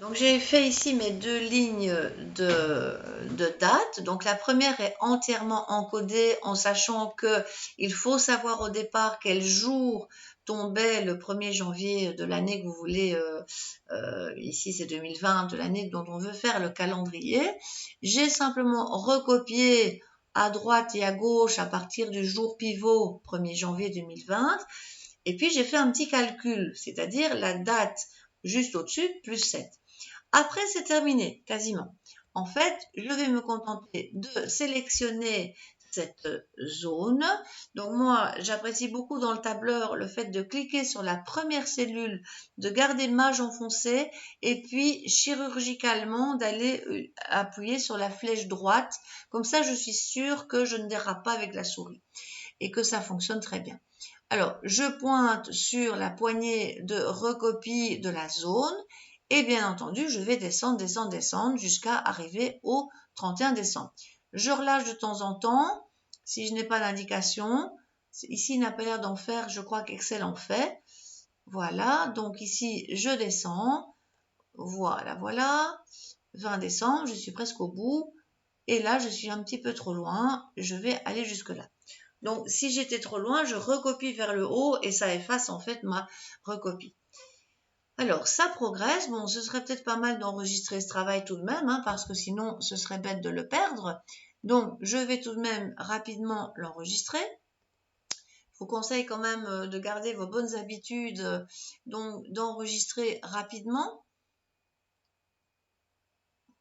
Donc j'ai fait ici mes deux lignes de date. Donc la première est entièrement encodée en sachant que il faut savoir au départ quel jour tombait le 1er janvier de l'année que vous voulez, ici c'est 2020, de l'année dont on veut faire le calendrier. J'ai simplement recopié à droite et à gauche à partir du jour pivot 1er janvier 2020. Et puis j'ai fait un petit calcul, c'est-à-dire la date juste au-dessus plus 7. Après, c'est terminé, quasiment. En fait, je vais me contenter de sélectionner cette zone. Donc moi, j'apprécie beaucoup dans le tableur le fait de cliquer sur la première cellule, de garder mage enfoncé et puis chirurgicalement d'aller appuyer sur la flèche droite. Comme ça, je suis sûre que je ne dérape pas avec la souris et que ça fonctionne très bien. Alors, je pointe sur la poignée de recopie de la zone et bien entendu, je vais descendre, descendre, descendre jusqu'à arriver au 31 décembre. Je relâche de temps en temps si je n'ai pas d'indication. Ici, il n'a pas l'air d'en faire, je crois qu'Excel en fait. Voilà, donc ici, je descends. Voilà, voilà. 20 décembre, je suis presque au bout. Et là, je suis un petit peu trop loin. Je vais aller jusque là. Donc, si j'étais trop loin, je recopie vers le haut et ça efface en fait ma recopie. Alors, ça progresse. Bon, ce serait peut-être pas mal d'enregistrer ce travail tout de même, hein, parce que sinon, ce serait bête de le perdre. Donc, je vais tout de même rapidement l'enregistrer. Je vous conseille quand même de garder vos bonnes habitudes, donc d'enregistrer rapidement.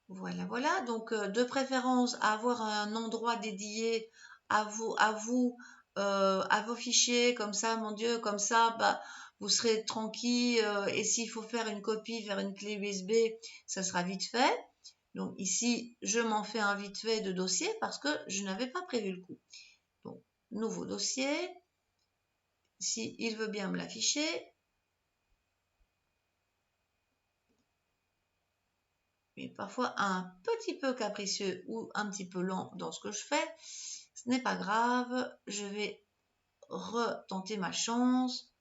Voilà, voilà. Donc, de préférence, avoir un endroit dédié à vous, à vos fichiers, comme ça, mon Dieu, comme ça, bah, vous serez tranquille. Et s'il faut faire une copie vers une clé USB, ça sera vite fait. Donc, ici, je m'en fais un vite fait de dossier parce que je n'avais pas prévu le coup. Donc, nouveau dossier. Ici, il veut bien me l'afficher. Mais parfois un petit peu capricieux ou un petit peu lent dans ce que je fais. Ce n'est pas grave, je vais retenter ma chance.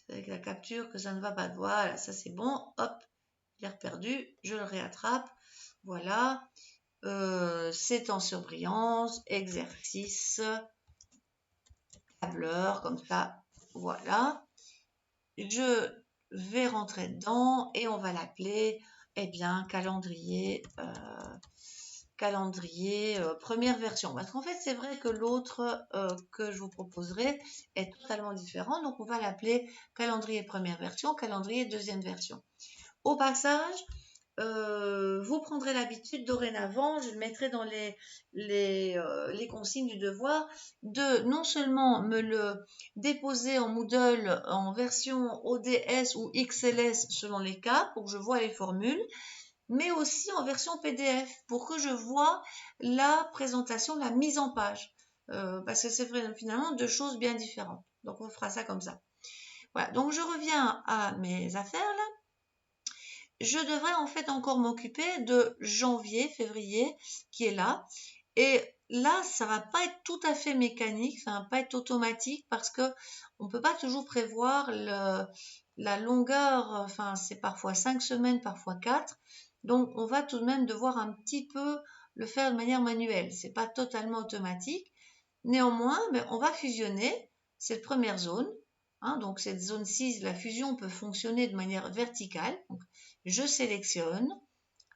C'est avec la capture que ça ne va pas. Voilà, ça c'est bon. Hop, je l'ai perdu, je le réattrape. Voilà, c'est en surbrillance, exercice, tableur, comme ça. Voilà. Je vais rentrer dedans et on va l'appeler, eh bien, calendrier première version. Parce qu'en fait, c'est vrai que l'autre que je vous proposerai est totalement différent. Donc, on va l'appeler calendrier première version, calendrier deuxième version. Au passage, vous prendrez l'habitude dorénavant, je le mettrai dans les consignes du devoir, de non seulement me le déposer en Moodle en version ODS ou XLS selon les cas, pour que je vois les formules, mais aussi en version PDF pour que je vois la présentation, la mise en page. Parce que c'est finalement deux choses bien différentes. Donc, on fera ça comme ça. Voilà, donc je reviens à mes affaires là. Je devrais en fait encore m'occuper de janvier, février qui est là. Et là, ça va pas être tout à fait mécanique, ça va pas être automatique parce que on peut pas toujours prévoir la longueur, enfin c'est parfois 5 semaines, parfois 4. Donc on va tout de même devoir un petit peu le faire de manière manuelle. C'est pas totalement automatique. Néanmoins, on va fusionner cette première zone. Hein, donc cette zone 6, la fusion peut fonctionner de manière verticale. Donc, je sélectionne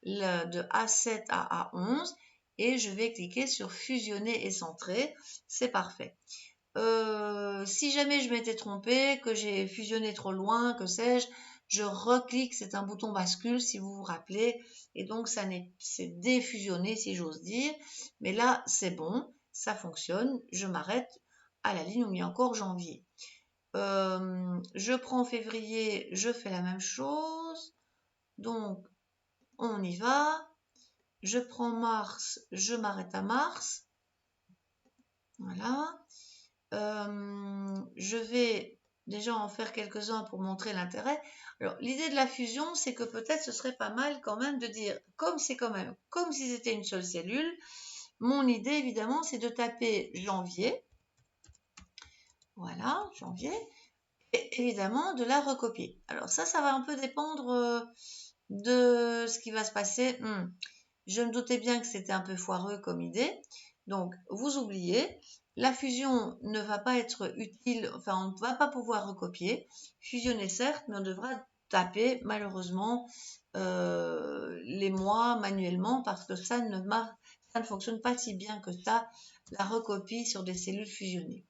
de A7 à A11 et je vais cliquer sur fusionner et centrer. C'est parfait. Si jamais je m'étais trompée, que j'ai fusionné trop loin, que sais-je, je reclique, c'est un bouton bascule si vous vous rappelez, et donc c'est défusionné si j'ose dire, mais là c'est bon, ça fonctionne, je m'arrête à la ligne où il y a encore janvier. Je prends février, je fais la même chose, donc on y va, je prends mars, je m'arrête à mars, voilà. Je vais déjà en faire quelques-uns pour montrer l'intérêt. Alors, l'idée de la fusion, c'est que peut-être ce serait pas mal quand même de dire, comme c'est quand même, comme si c'était une seule cellule, mon idée, évidemment, c'est de taper janvier. Voilà, janvier. et évidemment de la recopier. Alors ça va un peu dépendre de ce qui va se passer. Je me doutais bien que c'était un peu foireux comme idée. Donc, vous oubliez, la fusion ne va pas être utile, enfin, on ne va pas pouvoir recopier. Fusionner, certes, mais on devra taper, malheureusement, les mois manuellement parce que ça ne fonctionne pas si bien que ça, la recopie sur des cellules fusionnées.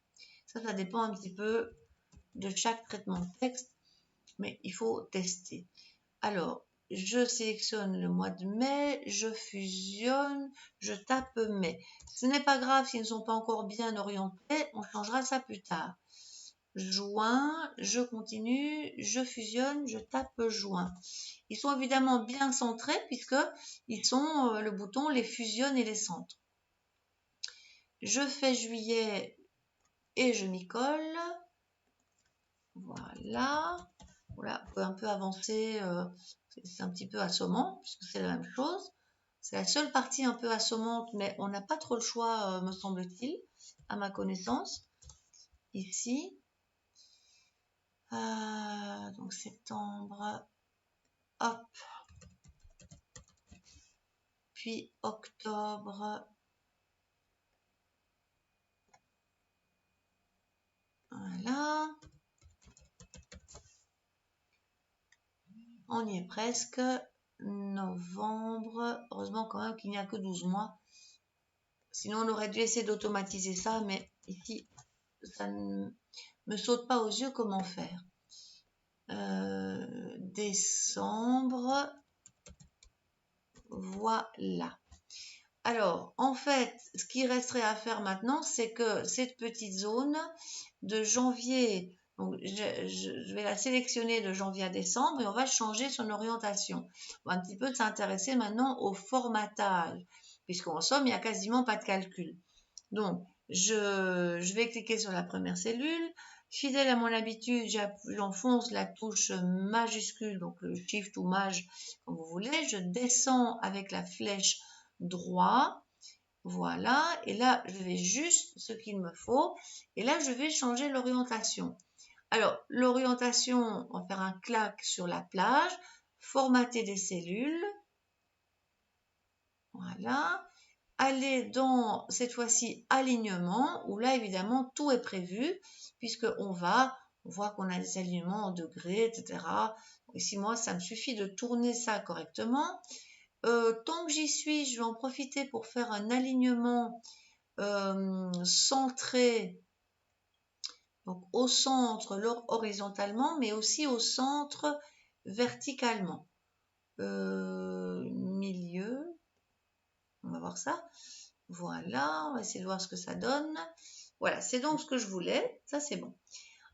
Ça dépend un petit peu de chaque traitement de texte, mais il faut tester. Alors, je sélectionne le mois de mai, je fusionne, je tape mai. Ce n'est pas grave s'ils ne sont pas encore bien orientés, on changera ça plus tard. Juin, je continue, je fusionne, je tape juin. Ils sont évidemment bien centrés puisque ils sont, le bouton les fusionne et les centre. Je fais juillet et je m'y colle. Voilà. Voilà, on peut un peu avancer, c'est un petit peu assommant, puisque c'est la même chose. C'est la seule partie un peu assommante, mais on n'a pas trop le choix, me semble-t-il, à ma connaissance. Ici. Donc septembre. Hop. Puis octobre. Voilà. On y est presque. Novembre. Heureusement quand même qu'il n'y a que 12 mois. Sinon, on aurait dû essayer d'automatiser ça, mais ici, ça ne me saute pas aux yeux comment faire. Décembre. Voilà. Alors, en fait, ce qui resterait à faire maintenant, c'est que cette petite zone de janvier, donc je vais la sélectionner de janvier à décembre et on va changer son orientation. On va un petit peu s'intéresser maintenant au formatage, puisqu'en somme, il n'y a quasiment pas de calcul. Donc, je vais cliquer sur la première cellule. Fidèle à mon habitude, j'enfonce la touche majuscule, donc le Shift ou Maj, comme vous voulez. Je descends avec la flèche droit. Voilà. Et là, je vais juste ce qu'il me faut. Et là, je vais changer l'orientation. Alors, l'orientation, on va faire un clac sur la plage. Formater des cellules. Voilà. Aller dans, cette fois-ci, alignement, où là, évidemment, tout est prévu, puisqu'on voit qu'on a des alignements en degrés, etc. Ici, moi, ça me suffit de tourner ça correctement. Tant que j'y suis, je vais en profiter pour faire un alignement centré, donc au centre horizontalement, mais aussi au centre verticalement. Milieu, on va voir ça. Voilà, on va essayer de voir ce que ça donne. Voilà, c'est donc ce que je voulais. Ça, c'est bon.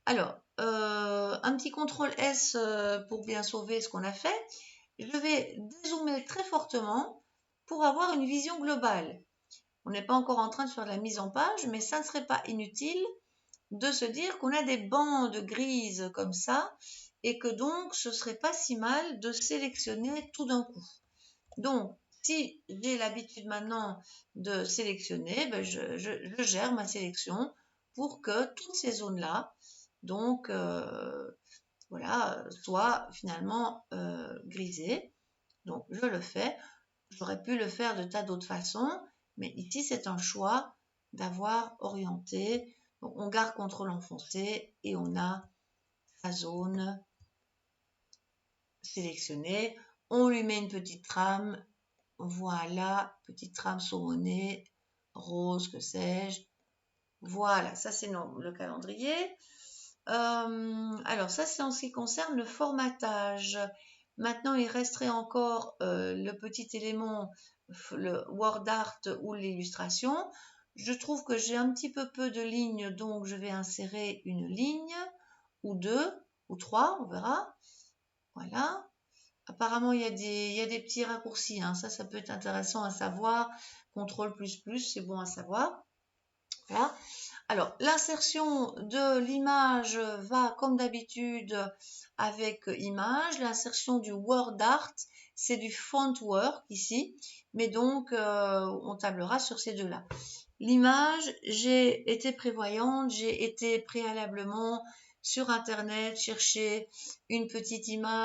Alors, un petit CTRL S pour bien sauver ce qu'on a fait. Je vais dézoomer très fortement pour avoir une vision globale. On n'est pas encore en train de faire de la mise en page, mais ça ne serait pas inutile de se dire qu'on a des bandes grises comme ça et que donc ce serait pas si mal de sélectionner tout d'un coup. Donc, si j'ai l'habitude maintenant de sélectionner, ben je gère ma sélection pour que toutes ces zones-là, donc voilà, soient finalement grisées. Donc, je le fais. J'aurais pu le faire de tas d'autres façons, mais ici, c'est un choix d'avoir orienté. Donc, on garde CTRL enfoncé et on a sa zone sélectionnée. On lui met une petite trame. Voilà, petite trame saumonnée, rose, que sais-je. Voilà, ça c'est le calendrier. Alors ça c'est en ce qui concerne le formatage. Maintenant il resterait encore le petit élément, le word art ou l'illustration. Je trouve que j'ai un petit peu de lignes, donc je vais insérer une ligne ou deux ou trois, on verra. Voilà. Apparemment, il y a des petits raccourcis. Hein. Ça peut être intéressant à savoir. CTRL++, c'est bon à savoir. Voilà. Alors, l'insertion de l'image va, comme d'habitude, avec image. L'insertion du word art, c'est du font work ici. Mais donc, on tablera sur ces deux-là. L'image, j'ai été prévoyante, j'ai été préalablement sur Internet, chercher une petite image